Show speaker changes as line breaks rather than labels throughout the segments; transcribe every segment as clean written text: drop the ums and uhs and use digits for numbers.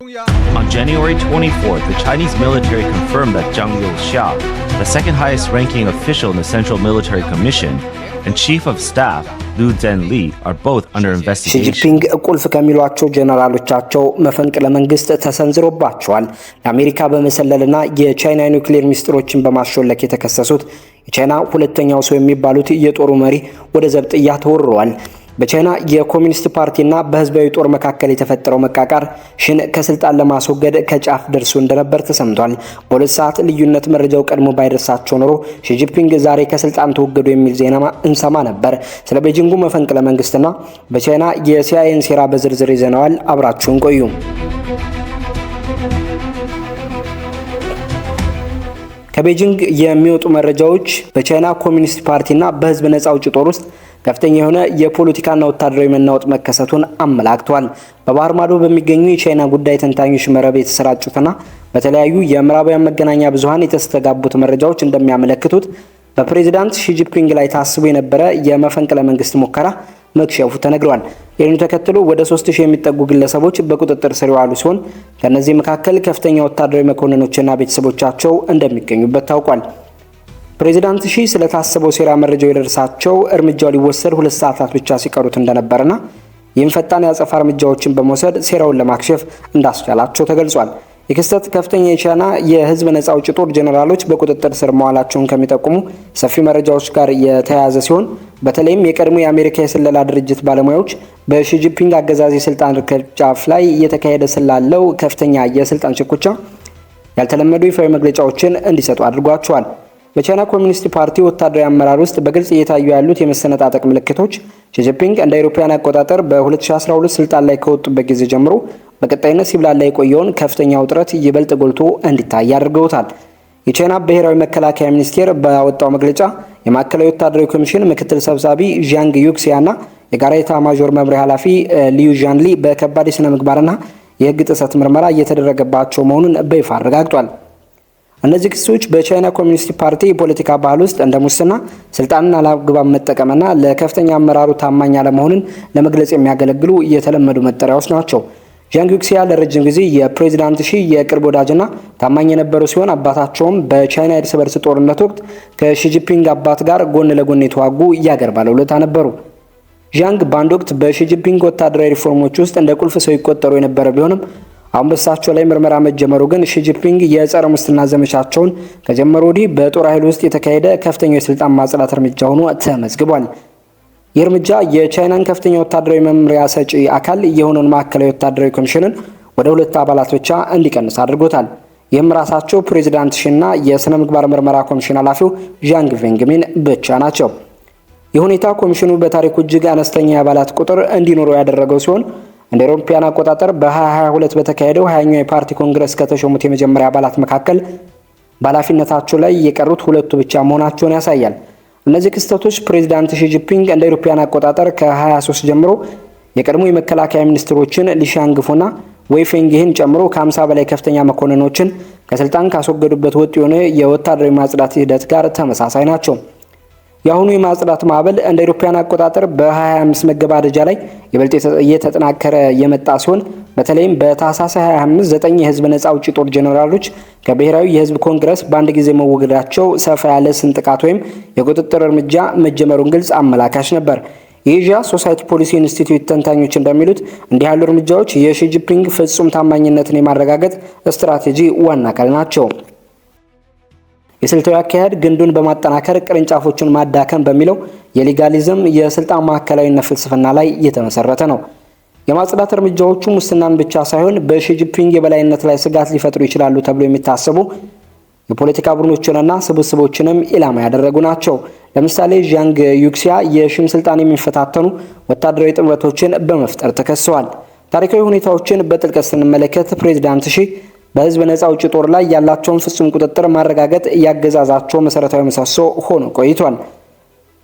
On January 24th, the Chinese military confirmed that Zhang Youxia, the second highest ranking official in the Central Military Commission, and Chief of Staff Liu Zhenli are both under investigation.
Xi Jinping ቁልፍ ከሚሏቸው ጀነራሎቻቸው መፈንቅለ መንግስት ተሰንዝሮባቸዋል። ለአሜሪካ በመሰለልና የቻይና ኒውክሌር ሚስጥሮችን በማሾለክ የተከሰሱት የቻይና ሁለተኛው ሰው የሚባሉት የጦሩ መሪ ወደ ዘብጥያ ተወርረዋል። በቻይና የኮሚኒስት ፓርቲና በህዝባዊ ጦር መካከል የተፈጠረው መቃቃር ሽን ከስልጣን ለማስወገድ ከጫፍ ደርሶ እንደነበር ተሰምቷል። በሁለት ሰዓት ልዩነት መረጃው ቀድሞ ባይደርሳቸው ኖሮ ሺ ጂንፒንግ ዛሬ ከስልጣን ተወገዱ የሚል ዜና እንሰማ ነበር። ስለ ቤጂንጉ መፈንቅለ መንግስትና በቻይና የሲአይኤን ሴራ በዝርዝር ይዘናል። አብራችሁን ቆዩ። ከቤጂንግ የሚወጡ መረጃዎች በቻይና ኮሚኒስት ፓርቲና በህዝብ ነፃ አውጪ ጦር ውስጥ ከፍተኛ የሆነ የፖለቲካና ወታደራዊ መናወጥ መከሰቱን አመላክቷል። በባህር ማዶ በሚገኙ የቻይና ጉዳይ ተንታኞች መረብ የተሰራጩትና በተለያዩ የምዕራባውያን መገናኛ ብዙሃን የተስተጋቡት መረጃዎች እንደሚያመለክቱት በፕሬዝዳንት ሺ ጂንፒንግ ላይ ታስቦ የነበረ የመፈንቅለ መንግስት ሙከራ መክሸፉ ተነግሯል። ይህንን ተከትሎ ወደ 3000 የሚጠጉ ግለሰቦች በቁጥጥር ስር የዋሉ ሲሆን ከነዚህ መካከል ከፍተኛ ወታደራዊ መኮንኖችና ቤተሰቦቻቸው እንደሚገኙበት ታውቋል። ፕሬዝዳንት ሺ ስለታሰበው ሴራ መረጃው የደረሳቸው እርምጃው ሊወሰድ 2 ሰዓታት ብቻ ሲቀሩት እንደነበርና ይህም ፈጣን ያጸፋ እርምጃዎችን በመውሰድ ሴራውን ለማክሸፍ እንዳስቻላቸው ተገልጿል። የክስተት ከፍተኛ የቻይና የህዝብ ነፃ አውጪ ጦር ጀነራሎች በቁጥጥር ስር መዋላቸውን ከሚጠቁሙ ሰፊ መረጃዎች ጋር የተያያዘ ሲሆን በተለይም የቀድሞ የአሜሪካ የስለላ ድርጅት ባለሙያዎች በሺ ጂንፒንግ አገዛዝ የስልጣን ርክብ ጫፍ ላይ እየተካሄደ ስላለው ከፍተኛ የስልጣን ሽኩቻ ያልተለመዱ ይፋዊ መግለጫዎችን እንዲሰጡ አድርጓቸዋል። በቻይና ኮሚኒስት ፓርቲ ወታደራዊ አመራር ውስጥ በግልጽ እየታዩ ያሉት የመሰነጣጠቅ ምልክቶች ሺ ጂንፒንግ እንደ አውሮፓውያን አቆጣጠር በ2012 ስልጣን ላይ ከወጡበት ጊዜ ጀምሮ በቀጣይነት ሲብላላ የቆየውን ከፍተኛ ውጥረት ይበልጥ ጎልቶ እንዲታይ አድርገውታል። የቻይና ብሔራዊ መከላከያ ሚኒስቴር ባወጣው መግለጫ የማዕከላዊ ወታደራዊ ኮሚሽን ምክትል ሰብሳቢ ዣንግ ዩክሲያና የጋራ ኤታማዦር መምሪያ ኃላፊ ሊዩ ዣንሊ በከባድ የሥነ ምግባርና የህግ ጥሰት ምርመራ እየተደረገባቸው መሆኑን በይፋ አረጋግጧል። እነዚህ ክሶች በቻይና ኮሚኒስት ፓርቲ የፖለቲካ ባህል ውስጥ እንደ ሙስና፣ ስልጣንን አላግባብ መጠቀምና ለከፍተኛ አመራሩ ታማኝ አለመሆንን ለመግለጽ የሚያገለግሉ የተለመዱ መጠሪያዎች ናቸው። ዣንግ ዩክሲያ ለረጅም ጊዜ የፕሬዝዳንት ሺ የቅርብ ወዳጅና ታማኝ የነበሩ ሲሆን አባታቸውም በቻይና የእርስ በርስ ጦርነት ወቅት ከሺ ጂንፒንግ አባት ጋር ጎን ለጎን የተዋጉ የአገር ባለውለታ ነበሩ። ዣንግ በአንድ ወቅት በሺ ጂንፒንግ ወታደራዊ ሪፎርሞች ውስጥ እንደ ቁልፍ ሰው ይቆጠሩ የነበረ ቢሆንም አሁን በሳቸው ላይ ምርመራ መጀመሩ ግን ሺ ጂንፒንግ የጸረ ሙስና ዘመቻቸውን ከጀመሩ ወዲህ በጦር ኃይል ውስጥ የተካሄደ ከፍተኛው የስልጣን ማጽዳት እርምጃ ሆኖ ተመዝግቧል። ይህ እርምጃ የቻይናን ከፍተኛ ወታደራዊ መምሪያ ሰጪ አካል የሆነውን ማዕከላዊ ወታደራዊ ኮሚሽንን ወደ 2 አባላት ብቻ እንዲቀንስ አድርጎታል። ይህም ራሳቸው ፕሬዝዳንት ሺና የሥነ ምግባር ምርመራ ኮሚሽን ኃላፊው ዣንግ ቬንግሚን ብቻ ናቸው። ይህ ሁኔታ ኮሚሽኑ በታሪኩ እጅግ አነስተኛ የአባላት ቁጥር እንዲኖረው ያደረገው ሲሆን እንደ አውሮፓውያን አቆጣጠር በ2022 በተካሄደው 20ኛው የፓርቲ ኮንግረስ ከተሾሙት የመጀመሪያ አባላት መካከል በኃላፊነታቸው ላይ የቀሩት 2 ብቻ መሆናቸውን ያሳያል። እነዚህ ክስተቶች ፕሬዝዳንት ሺ ጂንፒንግ እንደ አውሮፓውያን አቆጣጠር ከ23 ጀምሮ የቀድሞ የመከላከያ ሚኒስትሮችን ሊሻንግፉና ወይፌንግህን ጨምሮ ከ50 በላይ ከፍተኛ መኮንኖችን ከስልጣን ካስወገዱበት ወጥ የሆነ የወታደራዊ ማጽዳት ሂደት ጋር ተመሳሳይ ናቸው። የአሁኑ የማጽዳት ማዕበል እንደ አውሮፓውያን አቆጣጠር በ2025 መገባደጃ ላይ ይበልጥ እየተጠናከረ የመጣ ሲሆን በተለይም በታህሳስ 25 9 የህዝብ ነፃ አውጪ ጦር ጀነራሎች ከብሔራዊ የህዝብ ኮንግረስ በአንድ ጊዜ መወገዳቸው ሰፋ ያለ ስንጥቃት ወይም የቁጥጥር እርምጃ መጀመሩን ግልጽ አመላካች ነበር። የኤዥያ ሶሳይቲ ፖሊሲ ኢንስቲትዩት ተንታኞች እንደሚሉት እንዲህ ያሉ እርምጃዎች የሺ ጂንፒንግ ፍጹም ታማኝነትን የማረጋገጥ ስትራቴጂ ዋና አካል ናቸው። የስልታዊ አካሄድ ግንዱን በማጠናከር ቅርንጫፎቹን ማዳከም በሚለው የሊጋሊዝም የስልጣን ማዕከላዊነት ፍልስፍና ላይ የተመሰረተ ነው። የማጽዳት እርምጃዎቹ ሙስናን ብቻ ሳይሆን በሺ ጂንፒንግ የበላይነት ላይ ስጋት ሊፈጥሩ ይችላሉ ተብሎ የሚታሰቡ የፖለቲካ ቡድኖችንና ስብስቦችንም ኢላማ ያደረጉ ናቸው። ለምሳሌ ዣንግ ዩክሲያ የሺን ስልጣን የሚፈታተኑ ወታደራዊ ጥምረቶችን በመፍጠር ተከሰዋል። ታሪካዊ ሁኔታዎችን በጥልቀት ስንመለከት ፕሬዝዳንት ሺ በህዝብ ነፃ አውጪ ጦር ላይ ያላቸውን ፍጹም ቁጥጥር ማረጋገጥ ያገዛዛቸው መሰረታዊ ምሰሶ ሆኖ ቆይቷል።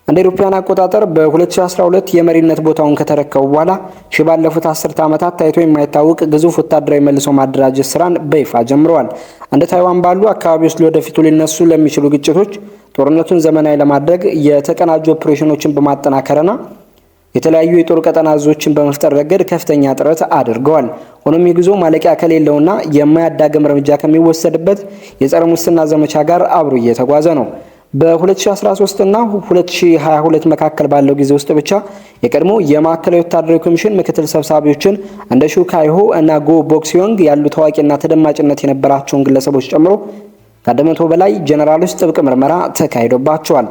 እንደ አውሮፓውያን አቆጣጠር በ2012 የመሪነት ቦታውን ከተረከቡ በኋላ ሺ ባለፉት 10 ዓመታት ታይቶ የማይታወቅ ግዙፍ ወታደራዊ መልሶ ማደራጀት ስራን በይፋ ጀምረዋል። እንደ ታይዋን ባሉ አካባቢዎች ለወደፊቱ ሊነሱ ለሚችሉ ግጭቶች ጦርነቱን ዘመናዊ ለማድረግ የተቀናጁ ኦፕሬሽኖችን በማጠናከርና የተለያዩ የጦር ቀጠና አዞችን በመፍጠር ረገድ ከፍተኛ ጥረት አድርገዋል። ሆኖም የጉዞ ማለቂያ ከሌለውና የማያዳግም እርምጃ ከሚወሰድበት የጸረ ሙስና ዘመቻ ጋር አብሮ እየተጓዘ ነው። በ2013 እና 2022 መካከል ባለው ጊዜ ውስጥ ብቻ የቀድሞ የማዕከላዊ ወታደራዊ ኮሚሽን ምክትል ሰብሳቢዎችን እንደ ሹ ካይሆ እና ጎ ቦክሲዮንግ ያሉ ታዋቂና ተደማጭነት የነበራቸውን ግለሰቦች ጨምሮ ከ100 በላይ ጀነራሎች ጥብቅ ምርመራ ተካሂዶባቸዋል።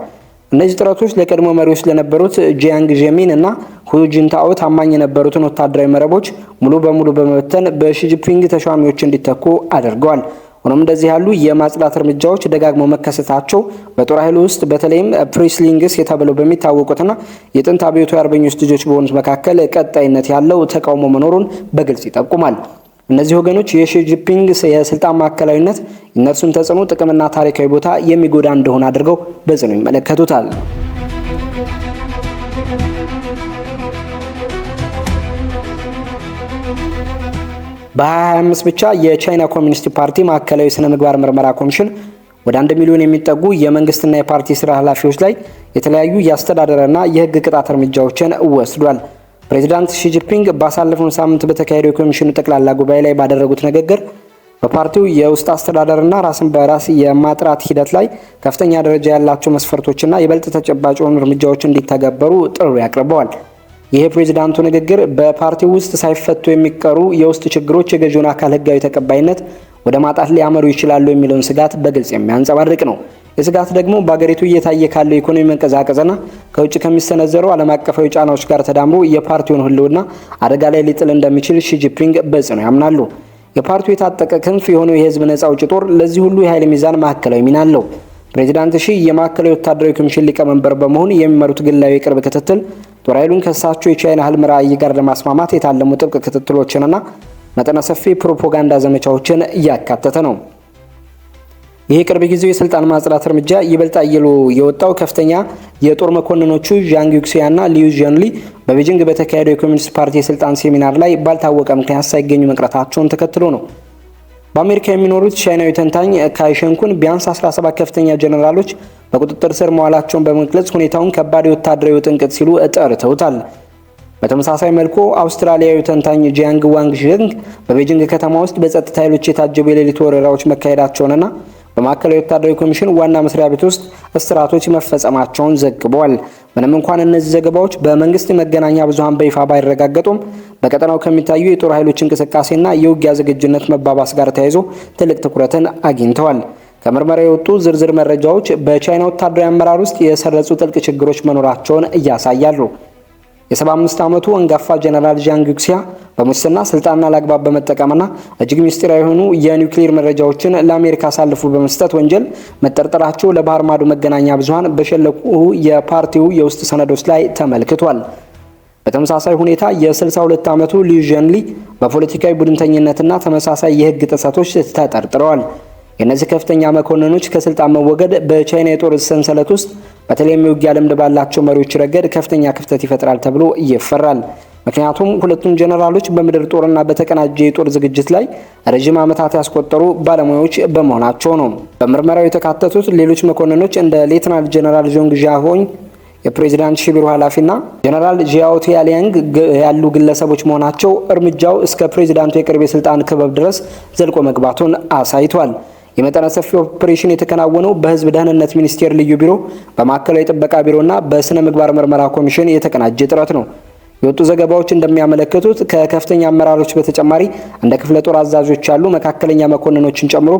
እነዚህ ጥረቶች ለቀድሞ መሪዎች ለነበሩት ጂያንግ ጄሚን እና ሁ ጂንታኦ ታማኝ የነበሩትን ወታደራዊ መረቦች ሙሉ በሙሉ በመበተን በሺጂፒንግ ተሿሚዎች እንዲተኩ አድርገዋል። ሆኖም እንደዚህ ያሉ የማጽዳት እርምጃዎች ደጋግመው መከሰታቸው በጦር ኃይሉ ውስጥ በተለይም ፕሪስሊንግስ የተባለው በሚታወቁትና የጥንት አብዮታዊ አርበኞች ልጆች በሆኑት መካከል ቀጣይነት ያለው ተቃውሞ መኖሩን በግልጽ ይጠቁማል። እነዚህ ወገኖች የሺጂፒንግ የስልጣን ማዕከላዊነት እነርሱን ተጽዕኖ ጥቅምና ታሪካዊ ቦታ የሚጎዳ እንደሆነ አድርገው በጽኑ ይመለከቱታል። በ2025 ብቻ የቻይና ኮሚኒስት ፓርቲ ማዕከላዊ ስነ ምግባር ምርመራ ኮሚሽን ወደ 1 ሚሊዮን የሚጠጉ የመንግስትና የፓርቲ ስራ ኃላፊዎች ላይ የተለያዩ የአስተዳደርና የህግ ቅጣት እርምጃዎችን ወስዷል። ፕሬዚዳንት ሺጂፒንግ ባሳለፈው ሳምንት በተካሄደው የኮሚሽኑ ጠቅላላ ጉባኤ ላይ ባደረጉት ንግግር በፓርቲው የውስጥ አስተዳደርና ራስን በራስ የማጥራት ሂደት ላይ ከፍተኛ ደረጃ ያላቸው መስፈርቶችና ይበልጥ ተጨባጭ የሆኑ እርምጃዎች እንዲተገበሩ ጥሪ አቅርበዋል። ይህ ፕሬዚዳንቱ ንግግር በፓርቲው ውስጥ ሳይፈቱ የሚቀሩ የውስጥ ችግሮች የገዢውን አካል ህጋዊ ተቀባይነት ወደ ማጣት ሊያመሩ ይችላሉ የሚለውን ስጋት በግልጽ የሚያንጸባርቅ ነው። የስጋት ደግሞ በአገሪቱ እየታየ ካለው ኢኮኖሚ መንቀሳቀስና ከውጭ ከሚሰነዘሩ ዓለም አቀፋዊ ጫናዎች ጋር ተዳምሮ የፓርቲውን ህልውና አደጋ ላይ ሊጥል እንደሚችል ሺጂፒንግ በጽኑ ያምናሉ። የፓርቲው የታጠቀ ክንፍ የሆነው የህዝብ ነጻ አውጪ ጦር ለዚህ ሁሉ የኃይል ሚዛን ማዕከላዊ ሚና አለው። ፕሬዚዳንት ሺ የማዕከላዊ ወታደራዊ ኮሚሽን ሊቀመንበር በመሆን የሚመሩት ግላዊ የቅርብ ክትትል ጦር ኃይሉን ከሳቸው የቻይና ህልም ራዕይ ጋር ለማስማማት የታለሙ ጥብቅ ክትትሎችንና መጠነ ሰፊ ፕሮፓጋንዳ ዘመቻዎችን እያካተተ ነው። ይህ ቅርብ ጊዜው የስልጣን ማጽዳት እርምጃ ይበልጥ አይሎ የወጣው ከፍተኛ የጦር መኮንኖቹ ዣንግ ዩክሲያና ሊዩ ጂንሊ በቤጂንግ በተካሄደው የኮሚኒስት ፓርቲ የስልጣን ሴሚናር ላይ ባልታወቀ ምክንያት ሳይገኙ መቅረታቸውን ተከትሎ ነው። በአሜሪካ የሚኖሩት ቻይናዊ ተንታኝ ካይሸንኩን ቢያንስ 17 ከፍተኛ ጀነራሎች በቁጥጥር ስር መዋላቸውን በመግለጽ ሁኔታውን ከባድ ወታደራዊ ጥንቅጥ ሲሉ ጠርተውታል። በተመሳሳይ መልኩ አውስትራሊያዊ ተንታኝ ጂያንግ ዋንግ ዥንግ በቤጂንግ ከተማ ውስጥ በጸጥታ ኃይሎች የታጀቡ የሌሊት ወረራዎች መካሄዳቸውንና በማዕከላዊ ወታደራዊ ኮሚሽን ዋና መስሪያ ቤት ውስጥ እስራቶች መፈጸማቸውን ዘግበዋል። ምንም እንኳን እነዚህ ዘገባዎች በመንግስት መገናኛ ብዙሃን በይፋ ባይረጋገጡም በቀጠናው ከሚታዩ የጦር ኃይሎች እንቅስቃሴና የውጊያ ዝግጁነት መባባስ ጋር ተያይዞ ትልቅ ትኩረትን አግኝተዋል። ከምርመራ የወጡ ዝርዝር መረጃዎች በቻይና ወታደራዊ አመራር ውስጥ የሰረጹ ጥልቅ ችግሮች መኖራቸውን እያሳያሉ። የ75 ዓመቱ አንጋፋ ጀነራል ዣንግ ዩክሲያ በሙስና ስልጣንና ለአግባብ በመጠቀምና እጅግ ምስጢራዊ የሆኑ የኒውክሌር መረጃዎችን ለአሜሪካ አሳልፎ በመስጠት ወንጀል መጠርጠራቸው ለባህር ማዶ መገናኛ ብዙሃን በሸለቁ የፓርቲው የውስጥ ሰነዶች ላይ ተመልክቷል። በተመሳሳይ ሁኔታ የ62 ዓመቱ ሊዩ ጂንሊ በፖለቲካዊ ቡድንተኝነትና ተመሳሳይ የህግ ጥሰቶች ተጠርጥረዋል። የእነዚህ ከፍተኛ መኮንኖች ከስልጣን መወገድ በቻይና የጦር ሰንሰለት ውስጥ በተለይም የውጊያ ልምድ ባላቸው መሪዎች ረገድ ከፍተኛ ክፍተት ይፈጥራል ተብሎ ይፈራል። ምክንያቱም ሁለቱም ጀነራሎች በምድር ጦርና በተቀናጀ የጦር ዝግጅት ላይ ረጅም ዓመታት ያስቆጠሩ ባለሙያዎች በመሆናቸው ነው። በምርመራው የተካተቱት ሌሎች መኮንኖች እንደ ሌተናል ጀነራል ዦንግ ዣሆኝ የፕሬዚዳንት ሺ ቢሮ ኃላፊና ጀነራል ጂያኦ ቲያሊያንግ ያሉ ግለሰቦች መሆናቸው እርምጃው እስከ ፕሬዚዳንቱ የቅርብ የስልጣን ክበብ ድረስ ዘልቆ መግባቱን አሳይቷል። የመጠነ ሰፊ ኦፕሬሽን የተከናወነው በህዝብ ደህንነት ሚኒስቴር ልዩ ቢሮ፣ በማዕከላዊ ጥበቃ ቢሮና በስነ ምግባር ምርመራ ኮሚሽን የተቀናጀ ጥረት ነው። የወጡ ዘገባዎች እንደሚያመለክቱት ከከፍተኛ አመራሮች በተጨማሪ እንደ ክፍለ ጦር አዛዦች ያሉ መካከለኛ መኮንኖችን ጨምሮ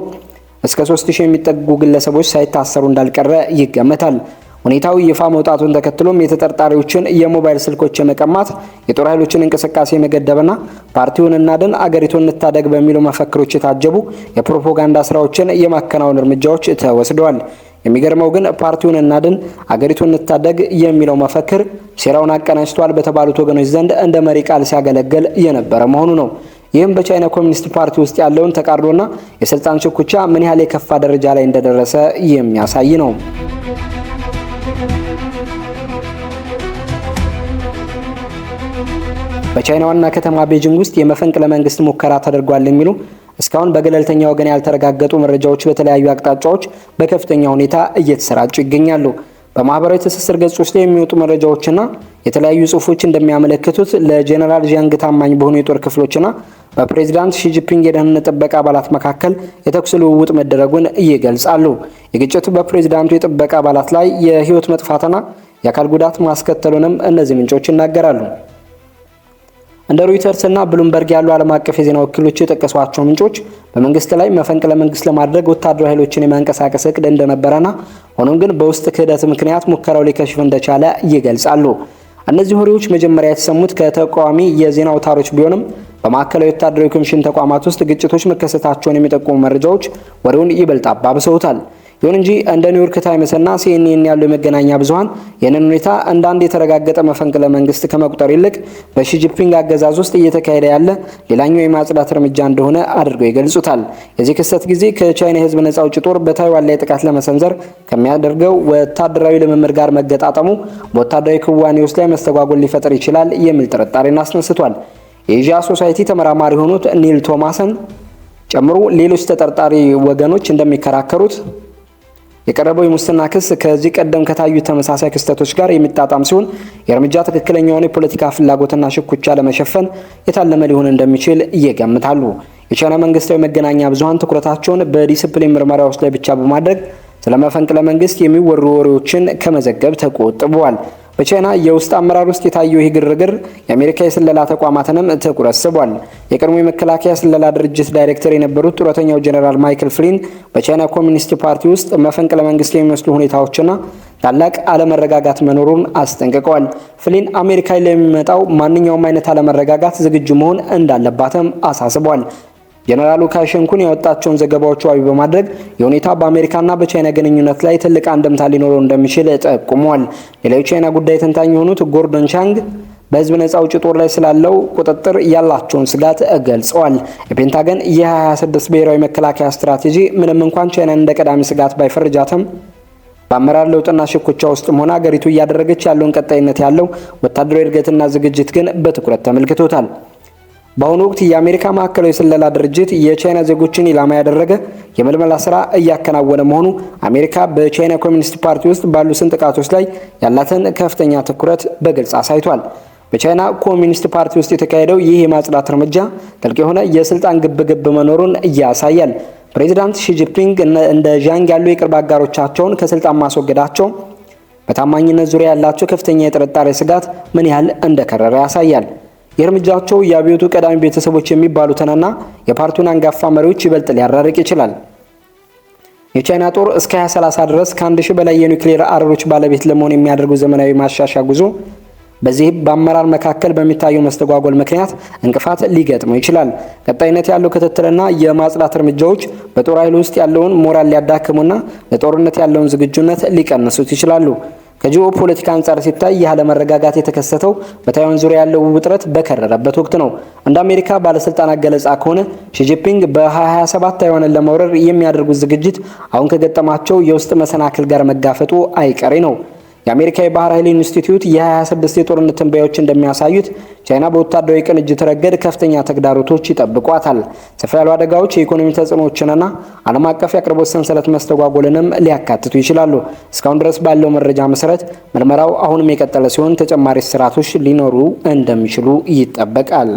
እስከ 3000 የሚጠጉ ግለሰቦች ሳይታሰሩ እንዳልቀረ ይገመታል። ሁኔታው ይፋ መውጣቱን ተከትሎም የተጠርጣሪዎችን የሞባይል ስልኮች የመቀማት፣ የጦር ኃይሎችን እንቅስቃሴ መገደብና ፓርቲውን እናድን አገሪቱን እንታደግ በሚሉ መፈክሮች የታጀቡ የፕሮፓጋንዳ ስራዎችን የማከናወን እርምጃዎች ተወስደዋል። የሚገርመው ግን ፓርቲውን እናድን አገሪቱን እንታደግ የሚለው መፈክር ሴራውን አቀናጅቷል በተባሉት ወገኖች ዘንድ እንደ መሪ ቃል ሲያገለግል የነበረ መሆኑ ነው። ይህም በቻይና ኮሚኒስት ፓርቲ ውስጥ ያለውን ተቃርዶና የስልጣን ሽኩቻ ምን ያህል የከፋ ደረጃ ላይ እንደደረሰ የሚያሳይ ነው። በቻይና ዋና ከተማ ቤጂንግ ውስጥ የመፈንቅለ መንግስት ሙከራ ተደርጓል የሚሉ እስካሁን በገለልተኛ ወገን ያልተረጋገጡ መረጃዎች በተለያዩ አቅጣጫዎች በከፍተኛ ሁኔታ እየተሰራጩ ይገኛሉ። በማህበራዊ ትስስር ገጾች ላይ የሚወጡ መረጃዎችና የተለያዩ ጽሁፎች እንደሚያመለክቱት ለጀነራል ዣንግ ታማኝ በሆኑ የጦር ክፍሎችና በፕሬዝዳንት ሺጂፒንግ የደህንነት ጥበቃ አባላት መካከል የተኩስ ልውውጥ መደረጉን ይገልጻሉ። የግጭቱ በፕሬዝዳንቱ የጥበቃ አባላት ላይ የህይወት መጥፋትና የአካል ጉዳት ማስከተሉንም እነዚህ ምንጮች ይናገራሉ። እንደ ሮይተርስ እና ብሉምበርግ ያሉ ዓለም አቀፍ የዜና ወኪሎች የጠቀሷቸው ምንጮች በመንግስት ላይ መፈንቅለ መንግስት ለማድረግ ወታደራዊ ኃይሎችን የማንቀሳቀስ እቅድ እንደነበረና ሆኖም ግን በውስጥ ክህደት ምክንያት ሙከራው ሊከሽፍ እንደቻለ ይገልጻሉ። እነዚህ ወሬዎች መጀመሪያ የተሰሙት ከተቃዋሚ የዜና አውታሮች ቢሆንም በማዕከላዊ ወታደራዊ ኮሚሽን ተቋማት ውስጥ ግጭቶች መከሰታቸውን የሚጠቁሙ መረጃዎች ወሬውን ይበልጥ አባብሰውታል። ይሁን እንጂ እንደ ኒውዮርክ ታይምስ እና ሲኤንኤን ያሉ የመገናኛ ብዙሃን ይህንን ሁኔታ እንደ አንድ የተረጋገጠ መፈንቅለ መንግስት ከመቁጠር ይልቅ በሺጂፒንግ አገዛዝ ውስጥ እየተካሄደ ያለ ሌላኛው የማጽዳት እርምጃ እንደሆነ አድርገው ይገልጹታል። የዚህ ክስተት ጊዜ ከቻይና የህዝብ ነጻ አውጪ ጦር በታይዋን ላይ ጥቃት ለመሰንዘር ከሚያደርገው ወታደራዊ ልምምድ ጋር መገጣጠሙ በወታደራዊ ክዋኔዎች ላይ መስተጓጎል ሊፈጥር ይችላል የሚል ጥርጣሬን አስነስቷል። የኤዥያ ሶሳይቲ ተመራማሪ የሆኑት ኒል ቶማስን ጨምሮ ሌሎች ተጠርጣሪ ወገኖች እንደሚከራከሩት የቀረበው የሙስና ክስ ከዚህ ቀደም ከታዩት ተመሳሳይ ክስተቶች ጋር የሚጣጣም ሲሆን የእርምጃ ትክክለኛውን የፖለቲካ ፍላጎትና ሽኩቻ ለመሸፈን የታለመ ሊሆን እንደሚችል ይገምታሉ። የቻይና መንግስታዊ መገናኛ ብዙሃን ትኩረታቸውን በዲሲፕሊን ምርመራዎች ላይ ብቻ በማድረግ ስለ መፈንቅለ መንግስት የሚወሩ ወሬዎችን ከመዘገብ ተቆጥበዋል። በቻይና የውስጥ አመራር ውስጥ የታየው ይህ ግርግር የአሜሪካ የስለላ ተቋማትንም ትኩረት ስቧል። የቀድሞ የመከላከያ ስለላ ድርጅት ዳይሬክተር የነበሩት ጡረተኛው ጀነራል ማይክል ፍሊን በቻይና ኮሚኒስት ፓርቲ ውስጥ መፈንቅለ መንግስት የሚመስሉ ሁኔታዎችና ታላቅ አለመረጋጋት መኖሩን አስጠንቅቀዋል። ፍሊን አሜሪካ ላይ የሚመጣው ማንኛውም አይነት አለመረጋጋት ዝግጁ መሆን እንዳለባትም አሳስቧል። ጀነራሉ ካይሸንኩን ያወጣቸውን ዘገባዎች ዋቢ በማድረግ የሁኔታ በአሜሪካና በቻይና ግንኙነት ላይ ትልቅ አንድምታ ሊኖረው እንደሚችል ጠቁመዋል። ሌላው ቻይና ጉዳይ ተንታኝ የሆኑት ጎርደን ቻንግ በህዝብ ነጻ አውጪ ጦር ላይ ስላለው ቁጥጥር ያላቸውን ስጋት ገልጸዋል። የፔንታገን የ26 ብሔራዊ መከላከያ ስትራቴጂ ምንም እንኳን ቻይናን እንደ ቀዳሚ ስጋት ባይፈርጃትም በአመራር ለውጥና ሽኩቻ ውስጥም ሆነ አገሪቱ እያደረገች ያለውን ቀጣይነት ያለው ወታደራዊ እድገትና ዝግጅት ግን በትኩረት ተመልክቶታል። በአሁኑ ወቅት የአሜሪካ ማዕከላዊ ስለላ ድርጅት የቻይና ዜጎችን ኢላማ ያደረገ የመልመላ ስራ እያከናወነ መሆኑ አሜሪካ በቻይና ኮሚኒስት ፓርቲ ውስጥ ባሉ ስንጥቃቶች ላይ ያላትን ከፍተኛ ትኩረት በግልጽ አሳይቷል። በቻይና ኮሚኒስት ፓርቲ ውስጥ የተካሄደው ይህ የማጽዳት እርምጃ ጥልቅ የሆነ የስልጣን ግብግብ መኖሩን ያሳያል። ፕሬዚዳንት ሺጂፒንግ እንደ ዣንግ ያሉ የቅርብ አጋሮቻቸውን ከስልጣን ማስወገዳቸው በታማኝነት ዙሪያ ያላቸው ከፍተኛ የጥርጣሬ ስጋት ምን ያህል እንደከረረ ያሳያል። የእርምጃቸው የአብዮቱ ቀዳሚ ቤተሰቦች የሚባሉትንና የፓርቲውን አንጋፋ መሪዎች ይበልጥ ሊያራርቅ ይችላል። የቻይና ጦር እስከ 2030 ድረስ ከ1000 በላይ የኒውክሌር አረሮች ባለቤት ለመሆን የሚያደርጉ ዘመናዊ ማሻሻያ ጉዞ በዚህ በአመራር መካከል በሚታየው መስተጓጎል ምክንያት እንቅፋት ሊገጥመው ይችላል። ቀጣይነት ያለው ክትትልና የማጽዳት እርምጃዎች በጦር ኃይል ውስጥ ያለውን ሞራል ሊያዳክሙና ለጦርነት ያለውን ዝግጁነት ሊቀንሱት ይችላሉ። ከጂኦ ፖለቲካ አንጻር ሲታይ ያለ መረጋጋት የተከሰተው በታይዋን ዙሪያ ያለው ውጥረት በከረረበት ወቅት ነው። እንደ አሜሪካ ባለስልጣናት ገለጻ ከሆነ ሺጂፒንግ በ2027 ታይዋንን ለመውረር የሚያደርጉት ዝግጅት አሁን ከገጠማቸው የውስጥ መሰናክል ጋር መጋፈጡ አይቀሬ ነው። የአሜሪካ የባህር ኃይል ኢንስቲትዩት የ2026 የጦርነት ትንበያዎች እንደሚያሳዩት ቻይና በወታደራዊ ቅንጅት ረገድ ከፍተኛ ተግዳሮቶች ይጠብቋታል። ሰፋ ያሉ አደጋዎች፣ የኢኮኖሚ ተጽዕኖዎችንና ዓለም አቀፍ የአቅርቦት ሰንሰለት መስተጓጎልንም ሊያካትቱ ይችላሉ። እስካሁን ድረስ ባለው መረጃ መሰረት ምርመራው አሁንም የቀጠለ ሲሆን ተጨማሪ ስርዓቶች ሊኖሩ እንደሚችሉ ይጠበቃል።